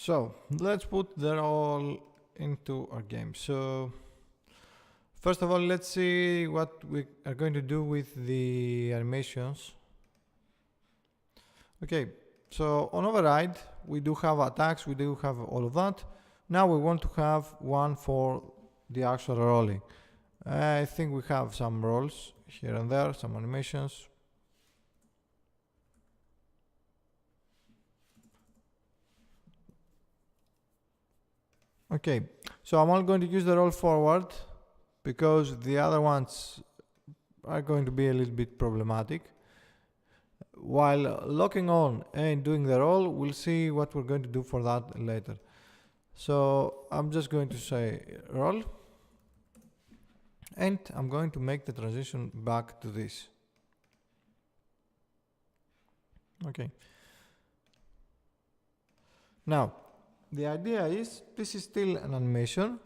So let's put that all into our game. So first of all, let's see what we are going to do with the animations. Okay, so on override, we do have attacks, we do have all of that. Now we want to have one for the actual rolling. I think we have some rolls here and there, some animations. Okay, so I'm only going to use the roll forward because the other ones are going to be a little bit problematic. While locking on and doing the roll, we'll see what we're going to do for that later. So I'm just going to say roll, and I'm going to make the transition back to this. Okay. Now, the idea is this is still an animation,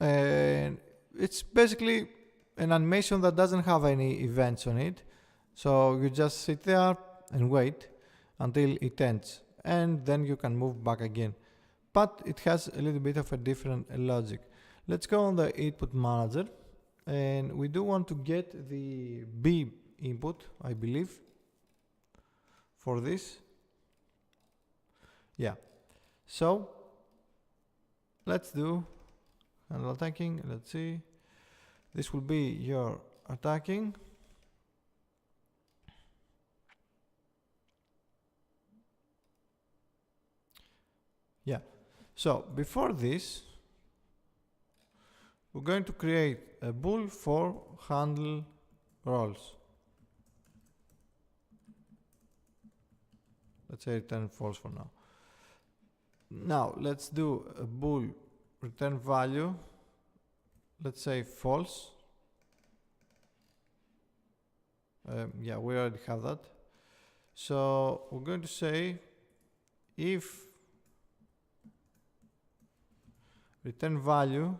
and it's basically an animation that doesn't have any events on it. So you just sit there and wait until it ends, and then you can move back again. But it has a little bit of a different logic. Let's go on the input manager, and we do want to get the B input, I believe, for this. Yeah. So let's do handle attacking. Let's see. This will be your attacking. Yeah. So before this, we're going to create a bool for handle rolls. Let's say return false for now. Now let's do a bool return value. Let's say false. Yeah, we already have that. So we're going to say if return value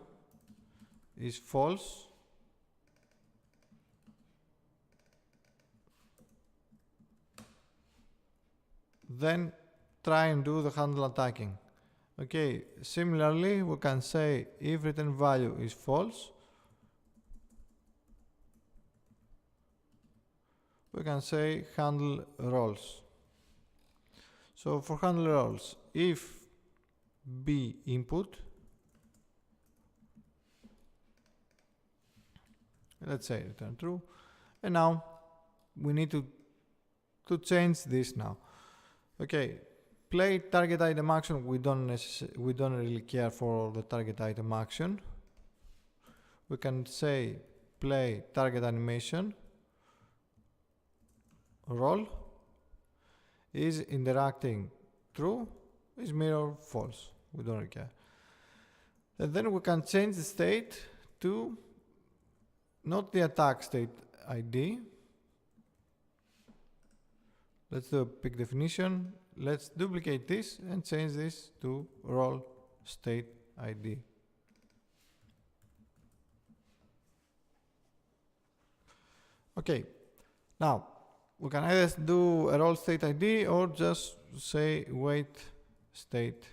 is false, then try and do the handle attacking. Okay, similarly we can say if return value is false, we can say handle rolls. So for handle rolls, if B input, let's say return true, and now we need to change this now. Okay, play target item action. We don't really care for the target item action. We can say play target animation roll is interacting true, is mirror false. We don't really care. And then we can change the state to not the attack state ID. Let's do a big definition. Let's duplicate this and change this to roll state ID. Okay, now we can either do a roll state ID or just say wait state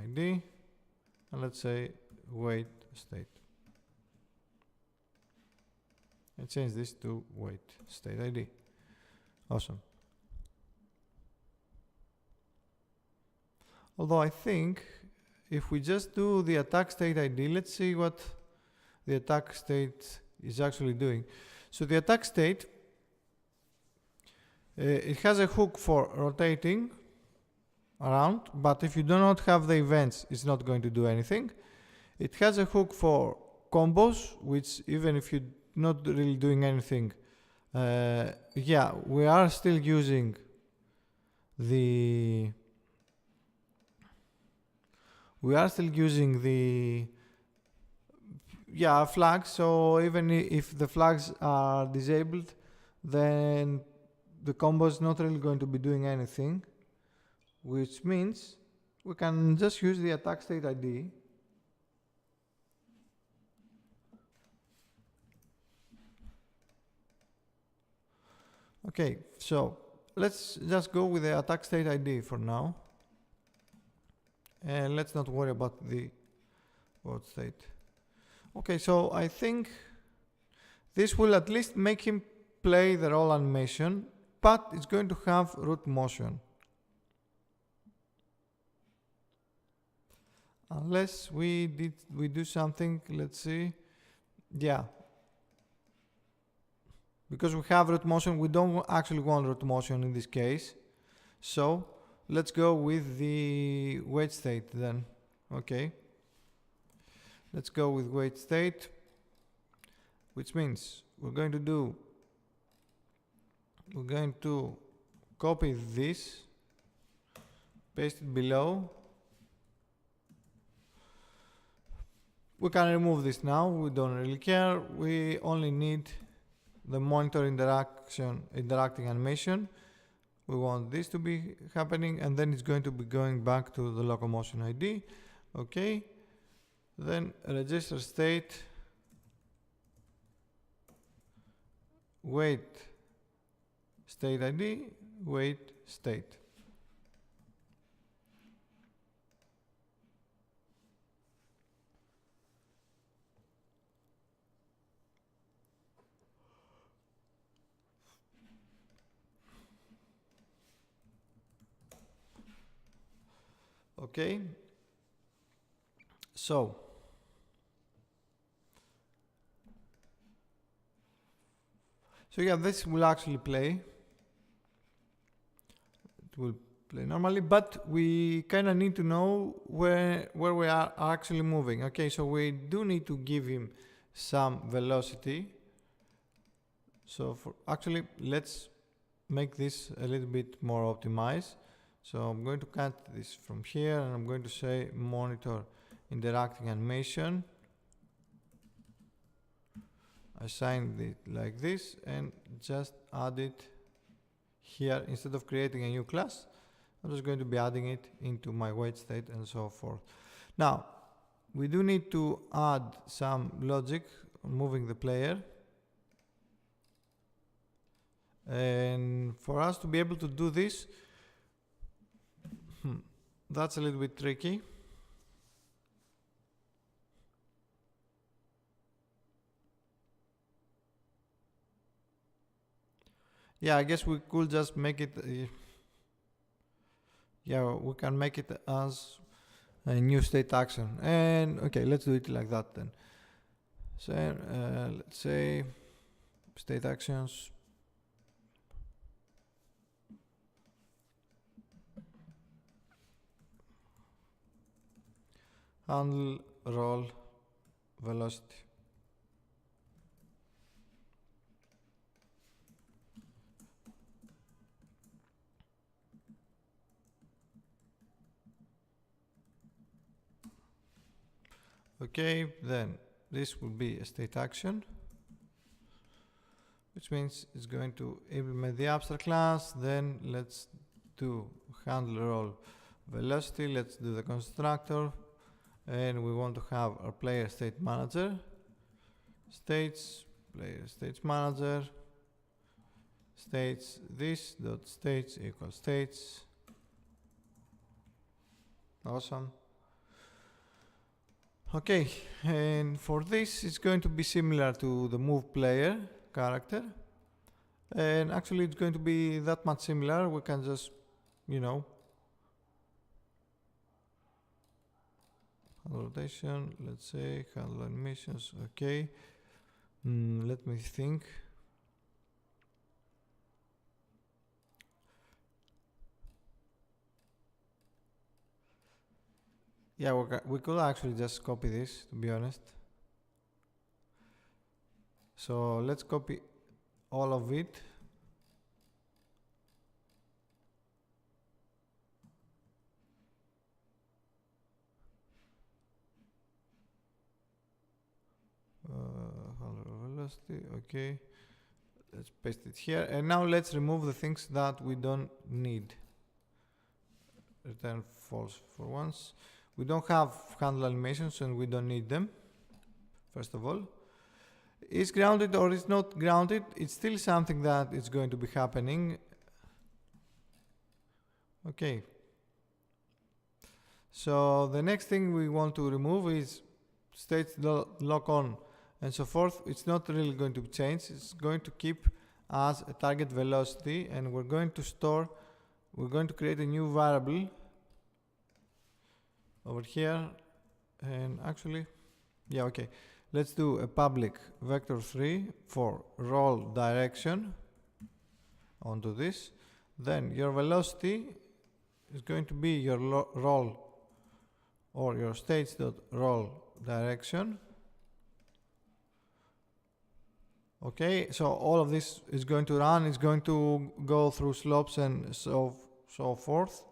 ID, and let's say wait state. And change this to wait state ID. Awesome. Although I think if we just do the attack state ID, let's see what the attack state is actually doing. So the attack state, it has a hook for rotating around, but if you do not have the events, it's not going to do anything. It has a hook for combos, which even if you're not really doing anything, yeah, we are still using the flags. So even if the flags are disabled, then the combo is not really going to be doing anything, which means we can just use the attack state ID. Okay, so let's just go with the attack state ID for now. And let's not worry about the word state. Okay, so I think this will at least make him play the roll animation, but it's going to have root motion. Unless we do something, let's see. Yeah. Because we have root motion, we don't actually want root motion in this case. So let's go with the wait state then. Okay. Let's go with wait state, which means we're going to copy this, paste it below. We can remove this now, we don't really care. We only need the monitor interacting animation. We want this to be happening, and then it's going to be going back to the locomotion ID. Okay. Then register state, wait state ID, wait state. Okay. So yeah, this will actually play. It will play normally, but we kind of need to know where we are actually moving. Okay, so we do need to give him some velocity. So actually, let's make this a little bit more optimized. So I'm going to cut this from here, and I'm going to say monitor interacting animation. Assign it like this and just add it here. Instead of creating a new class, I'm just going to be adding it into my wait state and so forth. Now, we do need to add some logic on moving the player. And for us to be able to do this, that's a little bit tricky. Yeah, I guess we could just make it, yeah, we can make it as a new state action. And okay, let's do it like that then. So let's say state actions. Handle roll velocity. Okay, then this will be a state action, which means it's going to implement the abstract class. Then let's do handle roll velocity. Let's do the constructor, and we want to have our player state manager, states, player states manager, states this dot states equals states. Awesome. Okay, and for this it's going to be similar to the move player character, and actually it's going to be that much similar. We can just, you know, handle rotation, let's say handle animations. Okay, let me think. Yeah, we could actually just copy this, to be honest. So let's copy all of it. Velocity, okay. Let's paste it here. And now let's remove the things that we don't need. Return false for once. We don't have handle animations and we don't need them. First of all, is grounded or is not grounded, it's still something that is going to be happening. Okay. So the next thing we want to remove is states lock on and so forth. It's not really going to change. It's going to keep as a target velocity, and we're going to create a new variable over here. And actually, yeah, okay. Let's do a public vector3 for roll direction onto this. Then your velocity is going to be your roll or your states.roll direction. Okay, so all of this is going to run, it's going to go through slopes and so forth.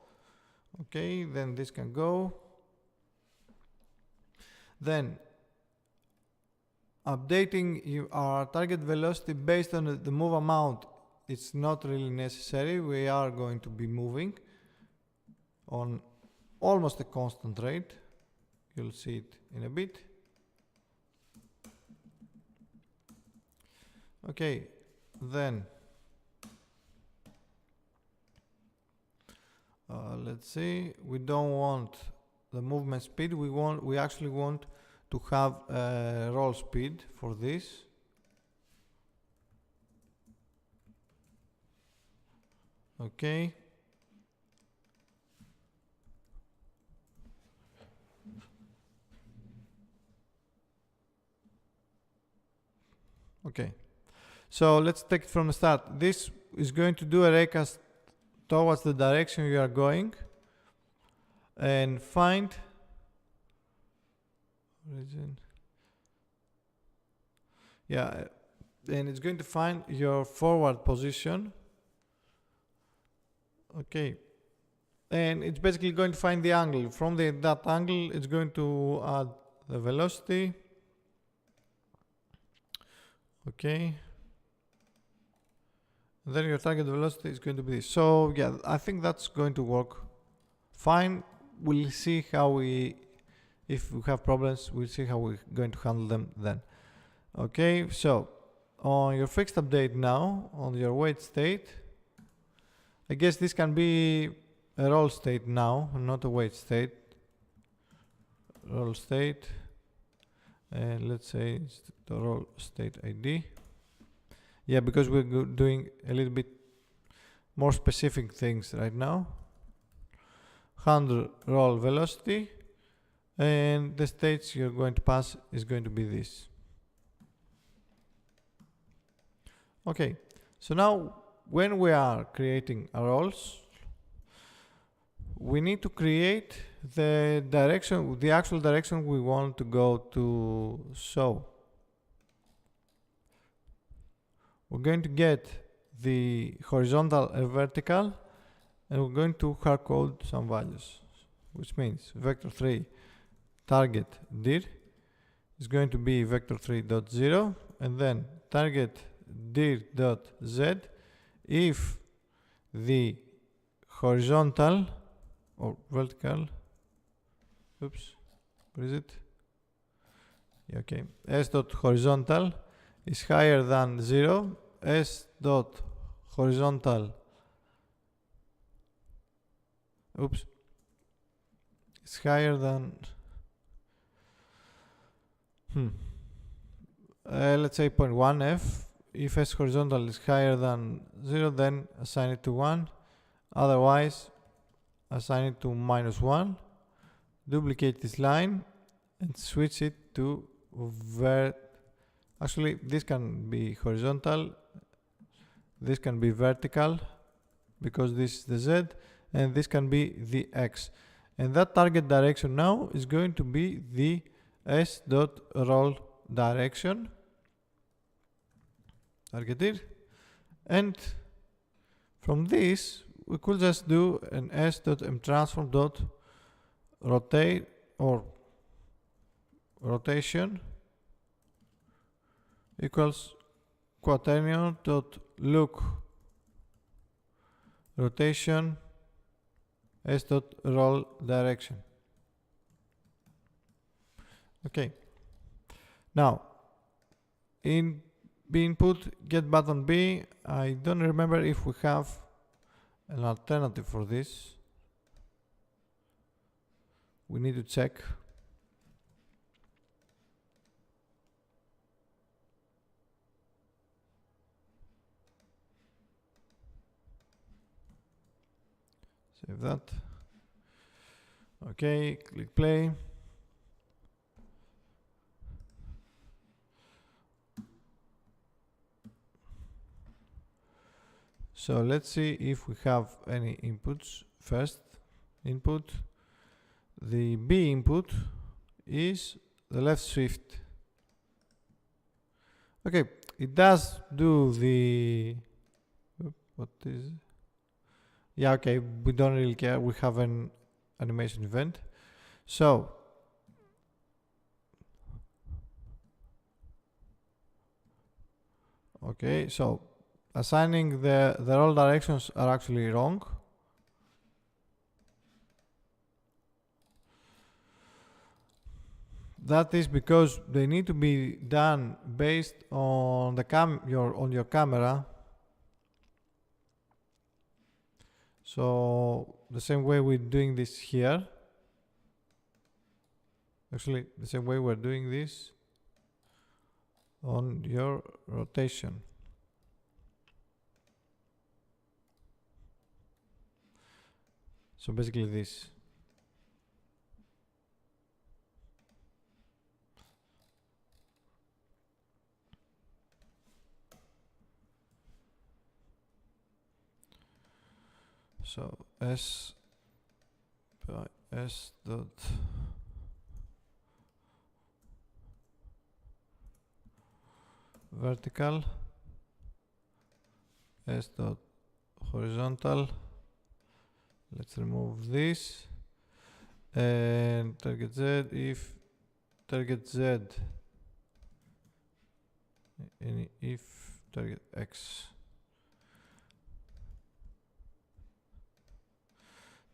Okay, then this can go. Then updating our target velocity based on the move amount, it's not really necessary. We are going to be moving on almost a constant rate. You'll see it in a bit. Okay, then let's see. We don't want the movement speed. We actually want to have roll speed for this. Okay. Okay. So let's take it from the start. This is going to do a raycast towards the direction you are going and find origin. Yeah, and it's going to find your forward position. Okay, and it's basically going to find the angle. From that angle, it's going to add the velocity. Okay. Then your target velocity is going to be this. So yeah, I think that's going to work fine. We'll see how if we have problems, we'll see how we're going to handle them then. Okay, so on your fixed update now, on your wait state, I guess this can be a roll state now, not a wait state. Roll state, and let's say it's the roll state ID. Yeah, because we're doing a little bit more specific things right now. Handle roll velocity, and the states you're going to pass is going to be this. Okay, so now when we are creating our rolls, we need to create the direction, the actual direction we want to go to. So we're going to get the horizontal and vertical, and we're going to hard code some values, which means vector3 target dir is going to be vector3.0, and then target dir.z if the horizontal or vertical, oops, what is it? Yeah, okay, s.horizontal is higher than 0, s.horizontal, oops, it's higher than, let's say 0.1 f. If s horizontal is higher than 0, then assign it to 1, otherwise assign it to -1. Duplicate this line and switch it to actually this can be horizontal, this can be vertical because this is the z, and this can be the x, and that target direction now is going to be the s.roll direction, targeted, and from this we could just do an s.mtransform.rotate or rotation equals quaternion.look rotation s.roll direction. Okay, now in the input get button B, I don't remember if we have an alternative for this. we need to check. Save that. Okay, click play. So let's see if we have any inputs. First input, the B input is the left shift. Okay, it does do the, what is it? Yeah, okay, we don't really care, we have an animation event. So okay, so assigning the roll directions are actually wrong. That is because they need to be done based on the your camera. So the same way we're doing this here. Actually, the same way we're doing this on your rotation. So basically this. So S by S dot vertical, S dot horizontal. Let's remove this, and target Z if target Z, and if target X.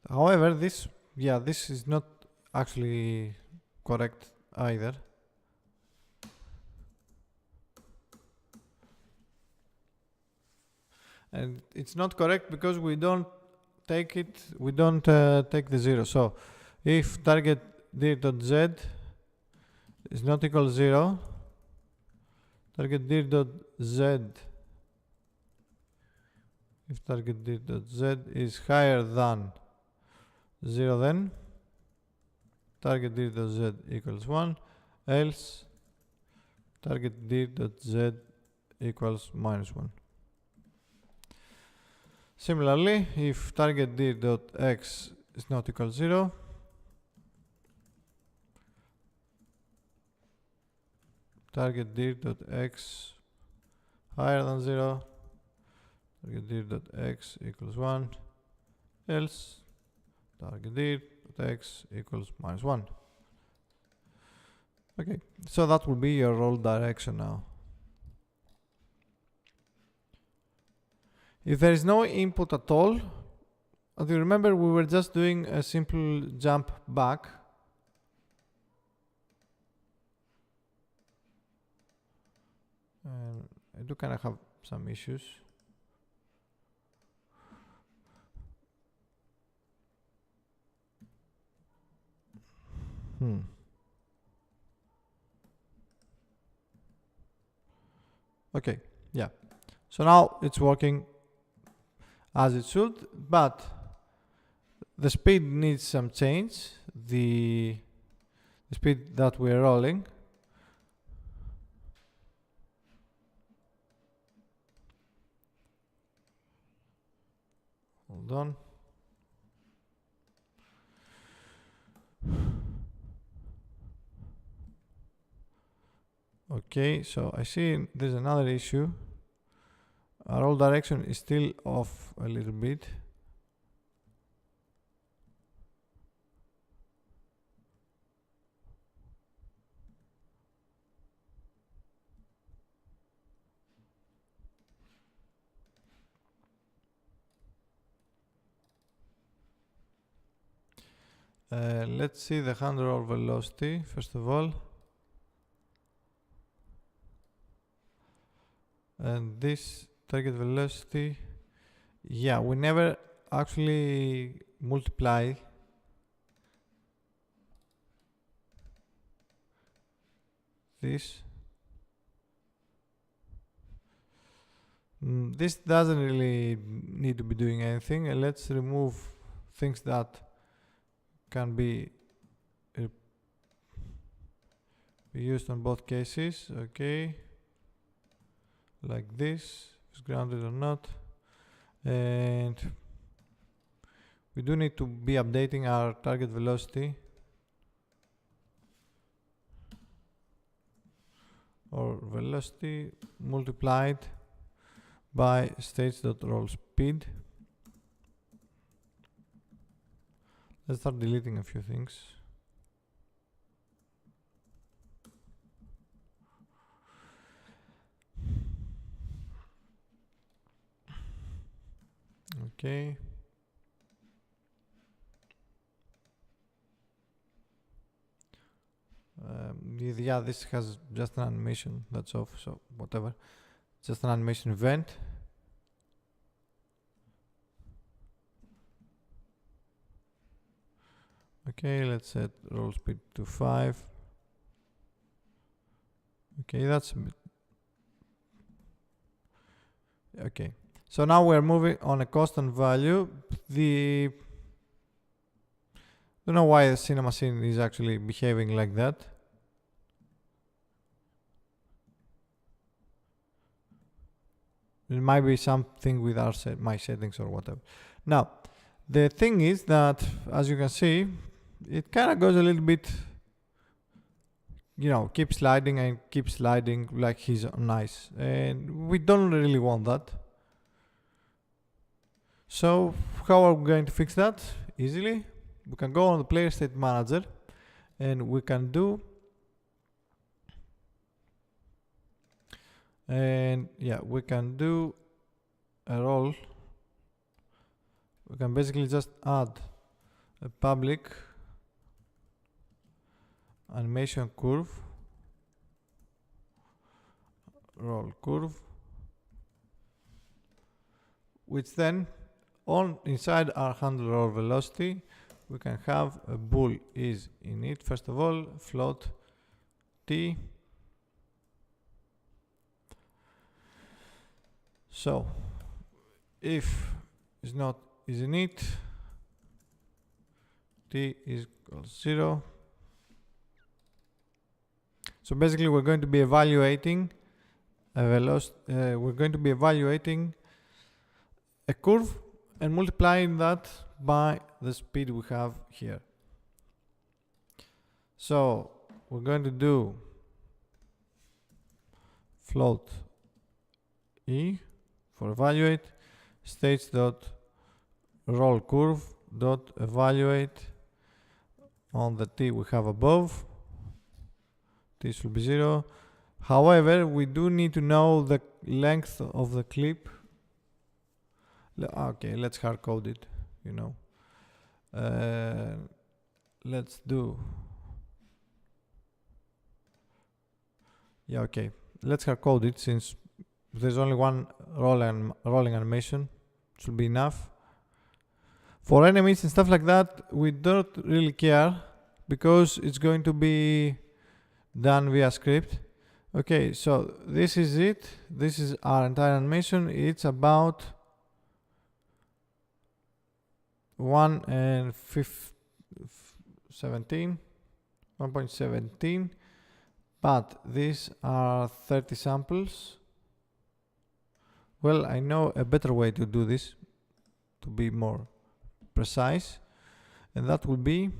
However, this is not actually correct either. And it's not correct because we don't take the 0. So if target dir.z is not equal to 0, target dir.z, if target dir.z is higher than 0, then target dir.z equals 1, else target dir.z equals -1. Similarly, if target dir.x is not equal to 0, target dir.x higher than 0, target dir.x equals 1, else target dir.x equals -1. Okay, so that will be your roll direction now. If there is no input at all, as you remember, we were just doing a simple jump back. And I do kind of have some issues. Okay, yeah. So now it's working as it should, but the speed needs some change. The speed that we're rolling. Hold on. Okay, so I see there's another issue. Our roll direction is still off a little bit. Let's see the hand roll velocity first of all. And this target velocity, yeah, we never actually multiply this. This doesn't really need to be doing anything. Let's remove things that can be used on both cases. Okay, like this, if it's grounded or not. And we do need to be updating our target velocity or velocity multiplied by states.roll speed. Let's start deleting a few things. Okay. Yeah, this has just an animation that's off, so whatever. Just an animation event. Okay, let's set roll speed to 5. Okay, that's a bit. Okay, so now we're moving on a constant value. I don't know why the cinema scene is actually behaving like that. It might be something with my settings or whatever. Now, the thing is that, as you can see, it kind of goes a little bit, keep sliding and keep sliding like he's on ice. And we don't really want that. So, how are we going to fix that? Easily. We can go on the player state manager and we can do we can do a role. We can basically just add a public animation curve, roll curve, which then inside our handle roll velocity we can have a bool is in it. First of all, float t. So if is not is in it, t is equals 0. So basically we're going to be evaluating a we're going to be evaluating a curve and multiplying that by the speed we have here. So we're going to do float e for evaluate, states dot roll curve dot evaluate on the t we have above. T should be 0. However, we do need to know the length of the clip. Okay, let's hard code it, let's do. Yeah, okay. Let's hard code it since there's only one rolling animation. It should be enough. For enemies and stuff like that, we don't really care because it's going to be done via script. Okay, so this is it. This is our entire animation. It's about 1.17, but these are 30 samples. Well, I know a better way to do this to be more precise, and that will be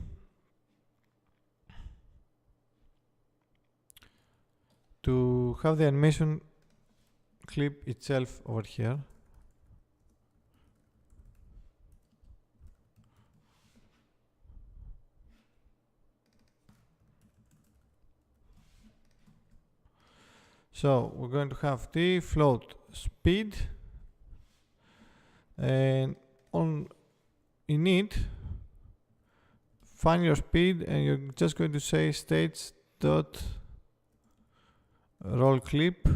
to have the animation clip itself over here. So we're going to have t float speed, and in it find your speed, and you're just going to say states dot roll clip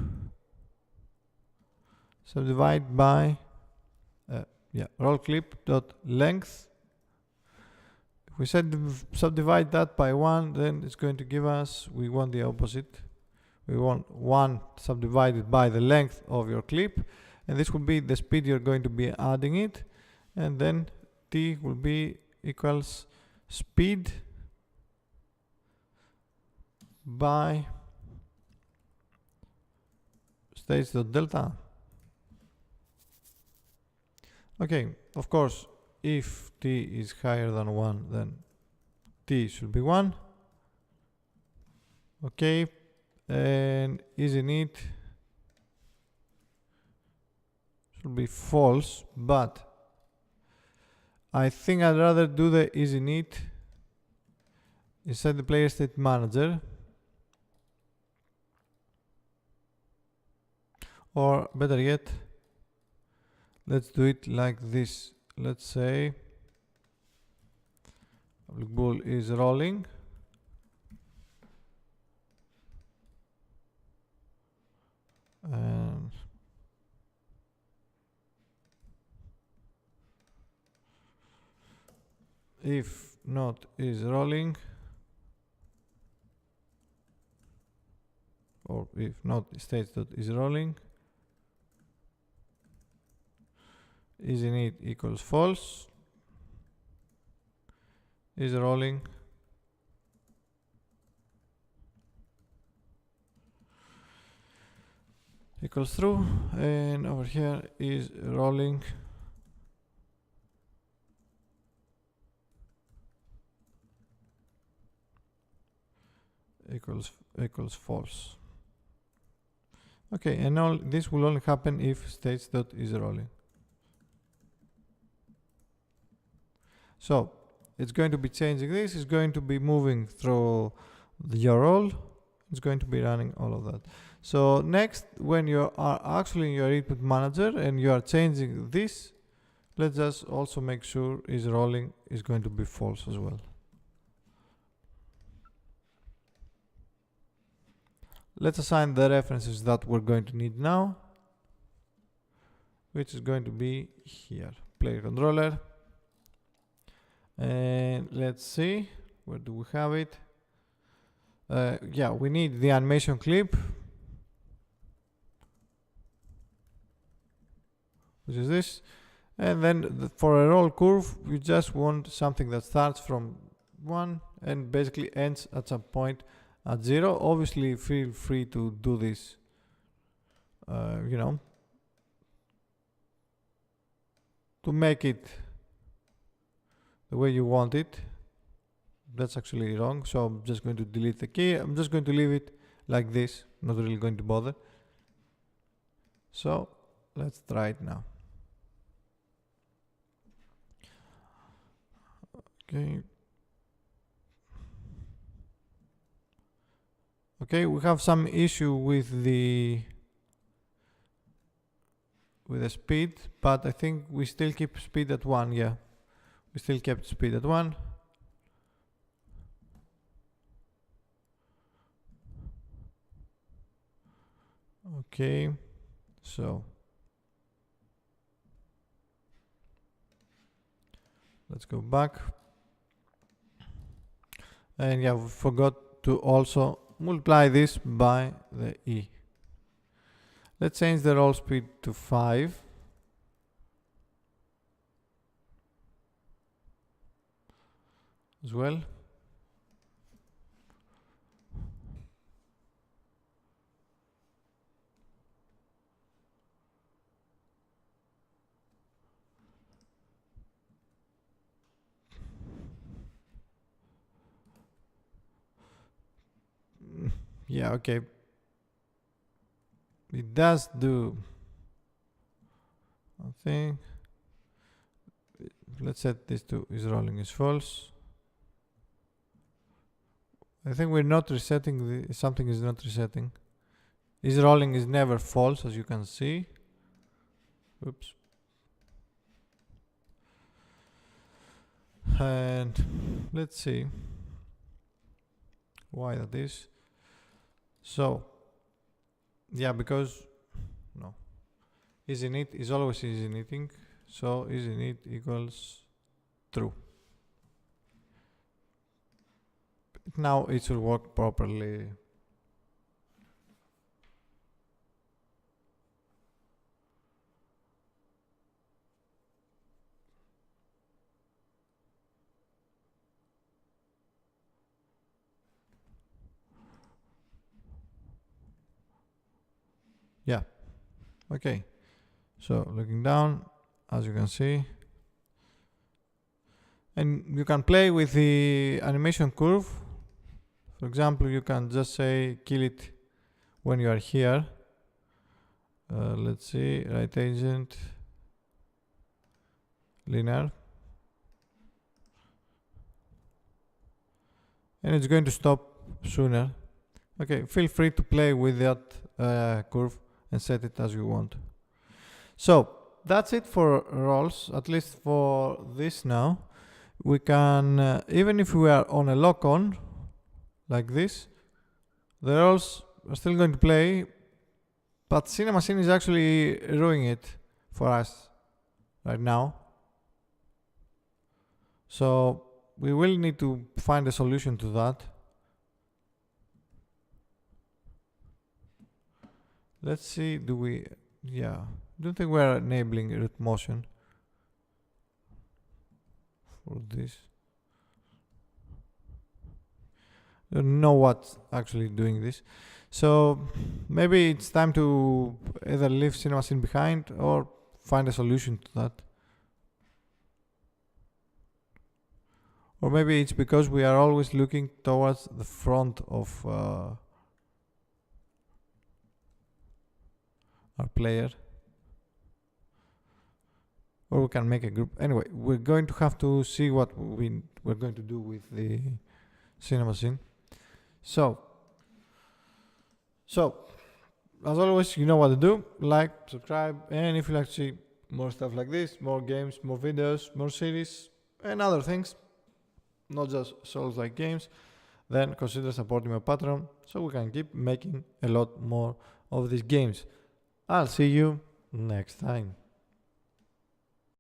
subdivide by roll clip dot length. If we said subdivide that by 1, then it's going to give us, we want the opposite. we want 1 subdivided by the length of your clip, and this will be the speed you're going to be adding it, and then t will be equals speed by stage.delta. Okay, of course, if t is higher than 1, then t should be 1. Okay, and isInit should be false, but I think I'd rather do the isInit inside the player state manager, or better yet, let's do it like this. Let's say public bool is rolling, and if not is rolling, or if not states that is rolling, isInit equals false, is rolling equals true, and over here is rolling equals false. Okay, and all this will only happen if states dot is rolling. So it's going to be changing this, it's going to be moving through your role, it's going to be running all of that. So next, when you are actually in your input manager and you are changing this, let's just also make sure is rolling is going to be false as well. Let's assign the references that we're going to need now, which is going to be here, player controller. And let's see, where do we have it? Yeah, we need the animation clip, which is this. And then for a roll curve, you just want something that starts from 1 and basically ends at some point at 0. Obviously, feel free to do this, you know, to make it the way you want it. That's actually wrong, so I'm just going to delete the key. I'm just going to leave it like this, not really going to bother. So let's try it now. Okay. Okay, we have some issue with the speed, but I think we still keep speed at 1. Yeah, we still kept speed at 1. Okay, so let's go back. And yeah, we forgot to also multiply this by the E. Let's change the roll speed to 5. As well. Yeah, okay. It does do, I think. Let's set this to is rolling is false. I think we're not resetting something is not resetting. Is rolling is never false, as you can see. Oops. And let's see why that is. So yeah, because no, isInit is always isIniting, so isInit equals true. Now it should work properly. Okay, so looking down, as you can see, and you can play with the animation curve. For example, you can just say kill it when you are here. Let's see, right agent, linear, and it's going to stop sooner. Okay, feel free to play with that curve and set it as you want. So that's it for roles, at least for this now. We can, even if we are on a lock-on, like this, the roles are still going to play, but CinemaScene is actually ruining it for us right now. So we will need to find a solution to that. Let's see, do we, yeah, don't think we're enabling root motion for this. I don't know what's actually doing this. So maybe it's time to either leave CinemaScene behind or find a solution to that. Or maybe it's because we are always looking towards the front of our player. Or we can make a group. Anyway, we're going to have to see what we're going to do with the CinemaScene. So, as always, you know what to do. Like, subscribe, and if you like to see more stuff like this, more games, more videos, more series, and other things, not just Souls-like games, then consider supporting my Patreon so we can keep making a lot more of these games. I'll see you next time.